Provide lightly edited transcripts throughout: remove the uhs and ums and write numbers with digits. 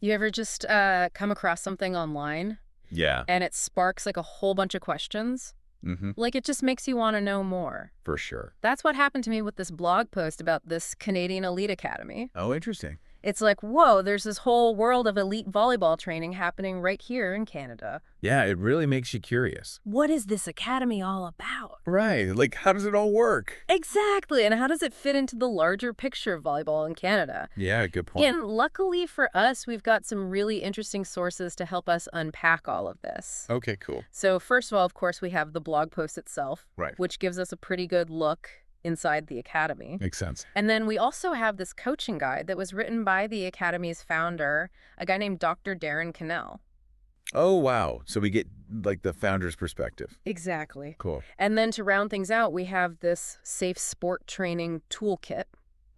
You ever just come across something online Yeah. and it sparks like a whole bunch of questions? Mm-hmm. Like it just makes you want to know more. For sure. That's what happened to me with this blog post about this Canadian Elite Academy. Oh, interesting. It's like, whoa, there's this whole world of elite volleyball training happening right here in Canada. Yeah, it really makes you curious. What is this academy all about? Right. Like, how does it all work? Exactly, and how does it fit into the larger picture of volleyball in Canada? Yeah, good point. And luckily for us, we've got some really interesting sources to help us unpack all of this. Okay, cool. So first of all, of course, we have the blog post itself, Right. which gives us a pretty good look inside the academy. Makes sense. And then we also have this coaching guide that was written by the academy's founder, a guy named Dr. Darren Cannell. Oh, wow. So we get, like, the founder's perspective. Exactly. Cool. And then to round things out, we have this safe sport training toolkit,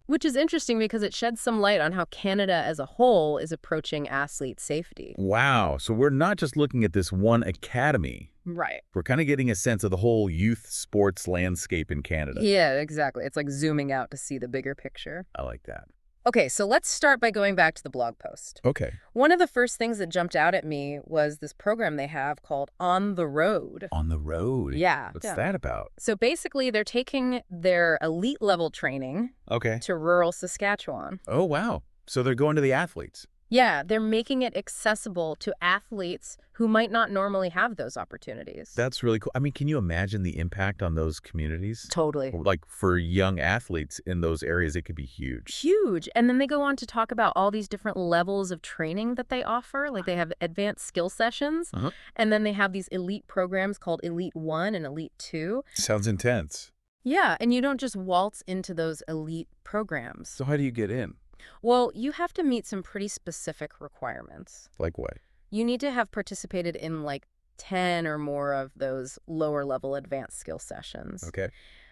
which is interesting because it sheds some light on how Canada as a whole is approaching athlete safety. Wow. So we're not just looking at this one academy. Right. We're kind of getting a sense of the whole youth sports landscape in Canada. Yeah, exactly. It's like zooming out to see the bigger picture. I like that. Okay, so let's start by going back to the blog post. Okay. One of the first things that jumped out at me was this program they have called On the Road. On the road. Yeah. What's that about? So basically, they're taking their elite level training Okay. to rural Saskatchewan. Oh, wow. So they're going to the athletes. Yeah, they're making it accessible to athletes who might not normally have those opportunities. That's really cool. I mean, can you imagine the impact on those communities? Totally. Like for young athletes in those areas, it could be huge. Huge. And then they go on to talk about all these different levels of training that they offer. Like they have advanced skill sessions, and then they have these elite programs called Elite 1 and Elite 2. Sounds intense. Yeah, and you don't just waltz into those elite programs. So how do you get in? Well, you have to meet some pretty specific requirements. Like what? You need to have participated in like 10 or more of those lower level advanced skill sessions. Okay.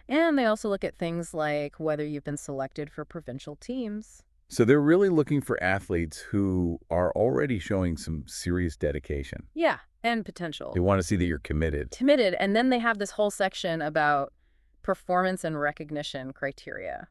And they also look at things like whether you've been selected for provincial teams. So they're really looking for athletes who are already showing some serious dedication. Yeah, and potential. They want to see that you're committed. Committed. And then they have this whole section about performance and recognition criteria.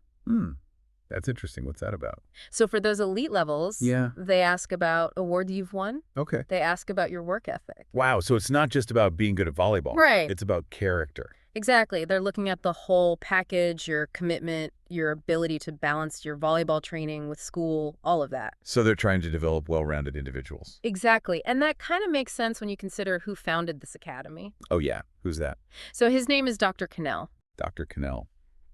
That's interesting. What's that about? So for those elite levels, Yeah. they ask about awards you've won. Okay. They ask about your work ethic. Wow. So it's not just about being good at volleyball. Right. It's about character. Exactly. They're looking at the whole package, your commitment, your ability to balance your volleyball training with school, all of that. So they're trying to develop well-rounded individuals. Exactly. And that kind of makes sense when you consider who founded this academy. Oh, yeah. Who's that? So his name is Dr. Cannell. Dr. Cannell.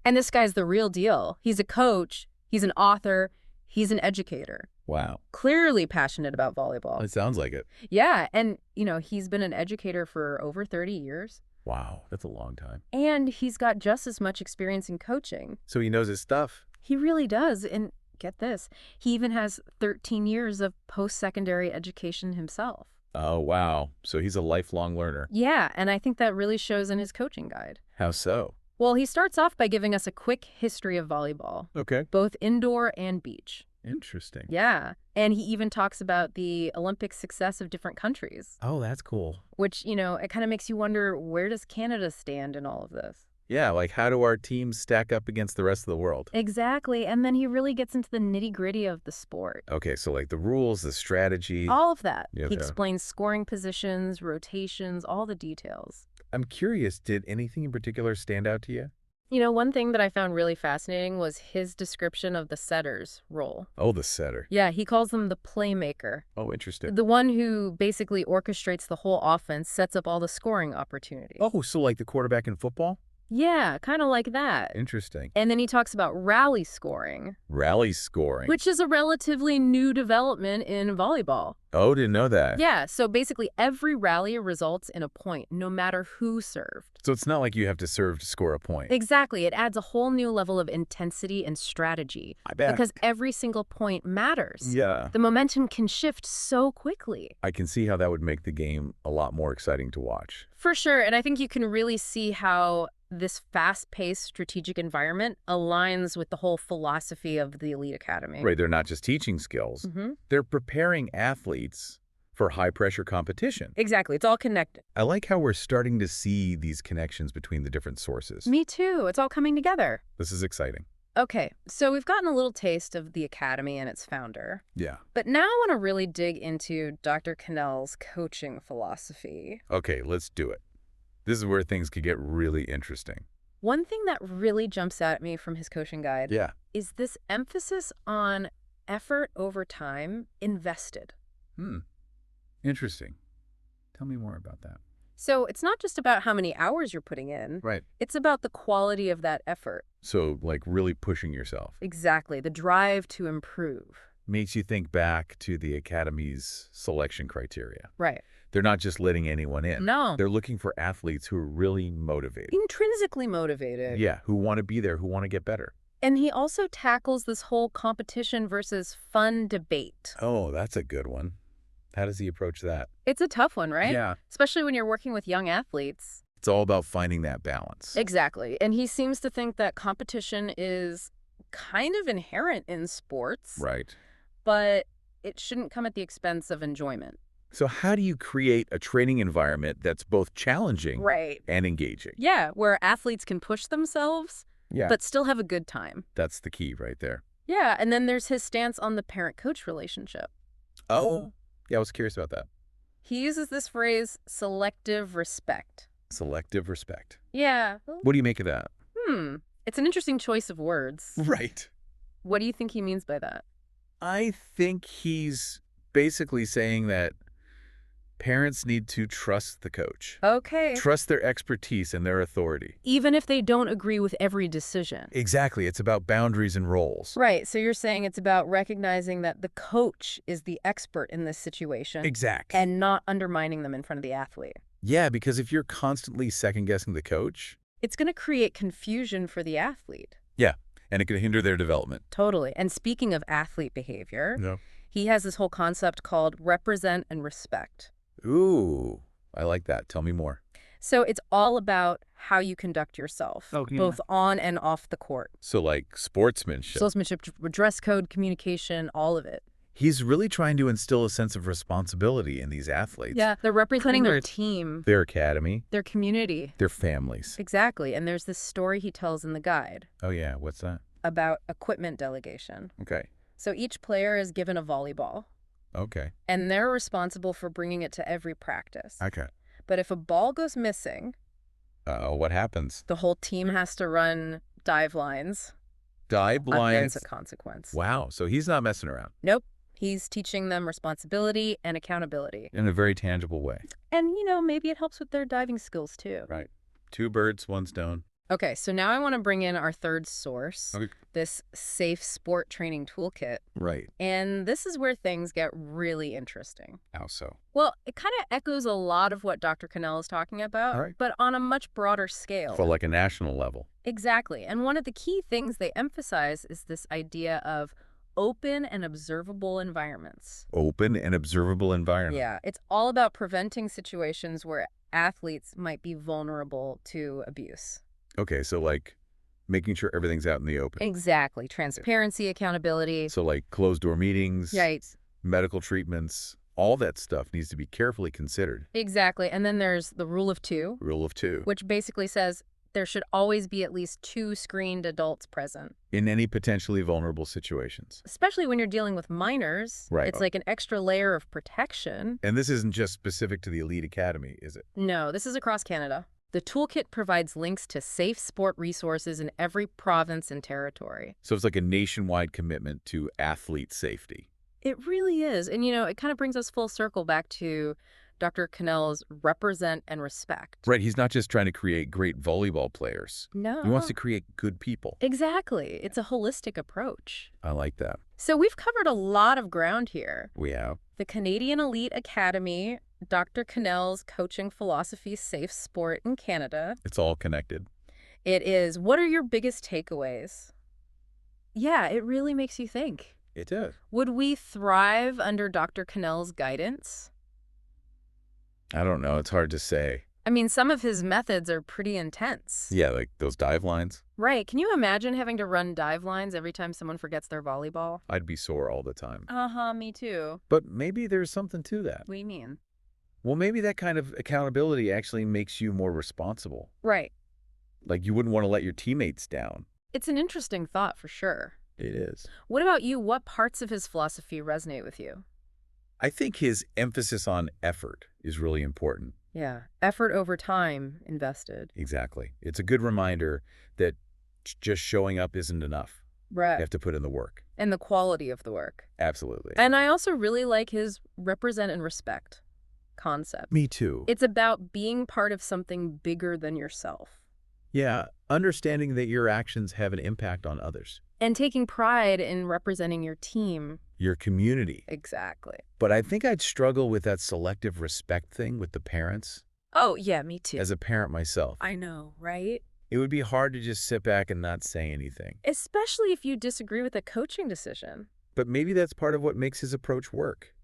And this guy's the real deal. He's a coach, he's an author, he's an educator. Wow. Clearly passionate about volleyball. It sounds like it. Yeah, and, he's been an educator for over 30 years. Wow. That's a long time. And he's got just as much experience in coaching. So he knows his stuff. He really does. And get this, he even has 13 years of post-secondary education himself. Oh, wow. So he's a lifelong learner. Yeah, and I think that really shows in his coaching guide. How so? Well, he starts off by giving us a quick history of volleyball, Okay. both indoor and beach. Interesting. Yeah, and he even talks about the Olympic success of different countries, Oh, that's cool. which, it kind of makes you wonder, where does Canada stand in all of this? Yeah, like how do our teams stack up against the rest of the world? Exactly, and then he really gets into the nitty-gritty of the sport. Okay, so like the rules, the strategy. All of that. Yeah, He yeah. explains scoring positions, rotations, all the details. I'm curious, did anything in particular stand out to you? One thing that I found really fascinating was his description of the setter's role. Oh, the setter. Yeah, he calls them the playmaker. Oh, interesting. The one who basically orchestrates the whole offense, sets up all the scoring opportunities. Oh, so like the quarterback in football? Yeah, kind of like that. Interesting. And then he talks about rally scoring, Rally scoring. which is a relatively new development in volleyball. Oh, didn't know that. Yeah, so basically every rally results in a point, no matter who served. So it's not like you have to serve to score a point. Exactly. It adds a whole new level of intensity and strategy. I bet. Because every single point matters. Yeah. The momentum can shift so quickly. I can see how that would make the game a lot more exciting to watch. For sure. And I think you can really see how this fast-paced strategic environment aligns with the whole philosophy of the Elite Academy. Right, they're not just teaching skills. They're preparing athletes for high-pressure competition. Exactly. It's all connected. I like how we're starting to see these connections between the different sources. Me too. It's all coming together. This is exciting. Okay, so we've gotten a little taste of the Academy and its founder. Yeah. But now I want to really dig into Dr. Cannell's coaching philosophy. Okay, let's do it. This is where things could get really interesting. One thing that really jumps out at me from his coaching guide Yeah. is this emphasis on effort over time invested. Interesting. Tell me more about that. So it's not just about how many hours you're putting in. Right. It's about the quality of that effort. So, like, really pushing yourself. Exactly, the drive to improve. Makes you think back to the Academy's selection criteria. Right. They're not just letting anyone in. No. They're looking for athletes who are really motivated. Intrinsically motivated. Yeah, who want to be there, who want to get better. And he also tackles this whole competition versus fun debate. Oh, that's a good one. How does he approach that? It's a tough one, right? Yeah. Especially when you're working with young athletes. It's all about finding that balance. Exactly. And he seems to think that competition is kind of inherent in sports. Right. But it shouldn't come at the expense of enjoyment. So how do you create a training environment that's both challenging Right. and engaging? Yeah, where athletes can push themselves, Yeah. but still have a good time. That's the key right there. Yeah, and then there's his stance on the parent-coach relationship. Oh. Yeah, I was curious about that. He uses this phrase, selective respect. Selective respect. Yeah. What do you make of that? It's an interesting choice of words. Right. What do you think he means by that? I think he's basically saying that parents need to trust the coach. Okay. Trust their expertise and their authority. Even if they don't agree with every decision. Exactly. It's about boundaries and roles. Right, so you're saying it's about recognizing that the coach is the expert in this situation. Exactly. And not undermining them in front of the athlete. Yeah, because if you're constantly second-guessing the coach... It's going to create confusion for the athlete. Yeah, and it could hinder their development. Totally. And speaking of athlete behavior, Yeah. he has this whole concept called represent and respect. Ooh, I like that. Tell me more. So it's all about how you conduct yourself, both on and off the court. So like sportsmanship. Sportsmanship, dress code, communication, all of it. He's really trying to instill a sense of responsibility in these athletes. Yeah, they're representing their team, Their academy, their community. their families. Exactly. And there's this story he tells in the guide Oh, yeah. What's that? about equipment delegation. Okay. So each player is given a volleyball, Okay. and they're responsible for bringing it to every practice. Okay. But if a ball goes missing, What happens? the whole team has to run dive lines. Dive lines. That's a consequence. Wow. So he's not messing around Nope. He's teaching them responsibility and accountability. in a very tangible way. And, maybe it helps with their diving skills, too. Right. Two birds, one stone. Okay, so now I want to bring in our third source, Okay. this Safe Sport Training Toolkit. Right. And this is where things get really interesting. How so? Well, it kind of echoes a lot of what Dr. Cannell is talking about, All right. but on a much broader scale. For like a national level. Exactly. And one of the key things they emphasize is this idea of open and observable environments. Open and observable environment. Yeah, it's all about preventing situations where athletes might be vulnerable to abuse. Okay, so like making sure everything's out in the open. Exactly. Transparency, accountability. So like closed door meetings, Right. medical treatments, all that stuff needs to be carefully considered. Exactly. And then there's the rule of two, Rule of two. which basically says there should always be at least 2 screened adults present. In any potentially vulnerable situations. Especially when you're dealing with minors. Right. It's like an extra layer of protection. And this isn't just specific to the Elite Academy, is it? No, this is across Canada. The toolkit provides links to safe sport resources in every province and territory. So it's like a nationwide commitment to athlete safety. It really is. And, it kind of brings us full circle back to Dr. Cannell's represent and respect. Right, he's not just trying to create great volleyball players. No. He wants to create good people. Exactly. It's a holistic approach. I like that. So we've covered a lot of ground here. We have. The Canadian Elite Academy, Dr. Cannell's coaching philosophy, safe sport in Canada. It's all connected. It is. What are your biggest takeaways? Yeah, it really makes you think. It does. Would we thrive under Dr. Cannell's guidance? I don't know. It's hard to say. I mean, some of his methods are pretty intense. Yeah, like those dive lines. Right. Can you imagine having to run dive lines every time someone forgets their volleyball? I'd be sore all the time. Uh-huh, me too. But maybe there's something to that. What do you mean? Well, maybe that kind of accountability actually makes you more responsible. Right. Like you wouldn't want to let your teammates down. It's an interesting thought for sure. It is. What about you? What parts of his philosophy resonate with you? I think his emphasis on effort is really important. Yeah, effort over time invested. Exactly. It's a good reminder that just showing up isn't enough. You Right. have to put in the work. And the quality of the work. Absolutely. And I also really like his represent and respect concept. Me too. It's about being part of something bigger than yourself Yeah, understanding that your actions have an impact on others, and taking pride in representing your team. your community. Exactly. But I think I'd struggle with that selective respect thing with the parents. Oh, yeah, me too. As a parent myself, I know, right? it would be hard to just sit back and not say anything. Especially if you disagree with a coaching decision. But maybe that's part of what makes his approach work.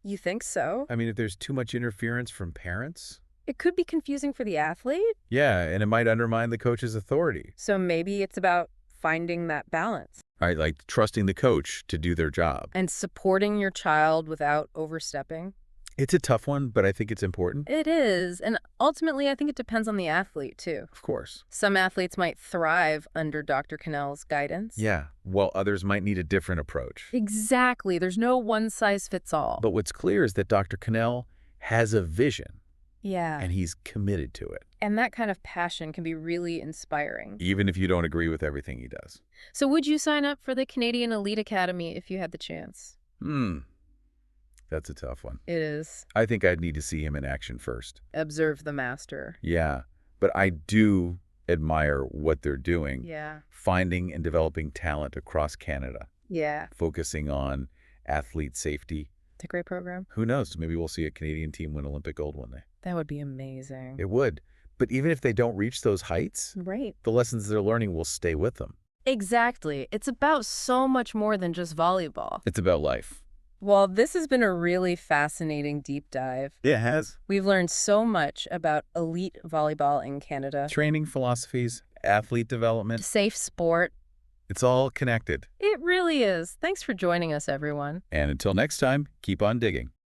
You think so? I mean, if there's too much interference from parents, It could be confusing for the athlete. yeah, and it might undermine the coach's authority. So maybe it's about finding that balance Right, like trusting the coach to do their job. and supporting your child without overstepping. It's a tough one, but I think it's important. It is. And ultimately, I think it depends on the athlete, too. Of course. Some athletes might thrive under Dr. Cannell's guidance. Yeah, while others might need a different approach. Exactly. There's no one size fits all. But what's clear is that Dr. Cannell has a vision, Yeah. and he's committed to it, And that kind of passion can be really inspiring. even if you don't agree with everything he does. So would you sign up for the Canadian Elite Academy if you had the chance? That's a tough one. It is. I think I'd need to see him in action first. Observe the master. Yeah, but I do admire what they're doing, Yeah. finding and developing talent across Canada, Yeah. focusing on athlete safety. It's a great program. Who knows? Maybe we'll see a Canadian team win Olympic gold one day. That would be amazing. It would. But even if they don't reach those heights, Right. the lessons they're learning will stay with them. Exactly. It's about so much more than just volleyball. It's about life. Well, this has been a really fascinating deep dive. It has. We've learned so much about elite volleyball in Canada. Training philosophies, athlete development, Safe sport. it's all connected. It really is. Thanks for joining us, everyone. And until next time, keep on digging.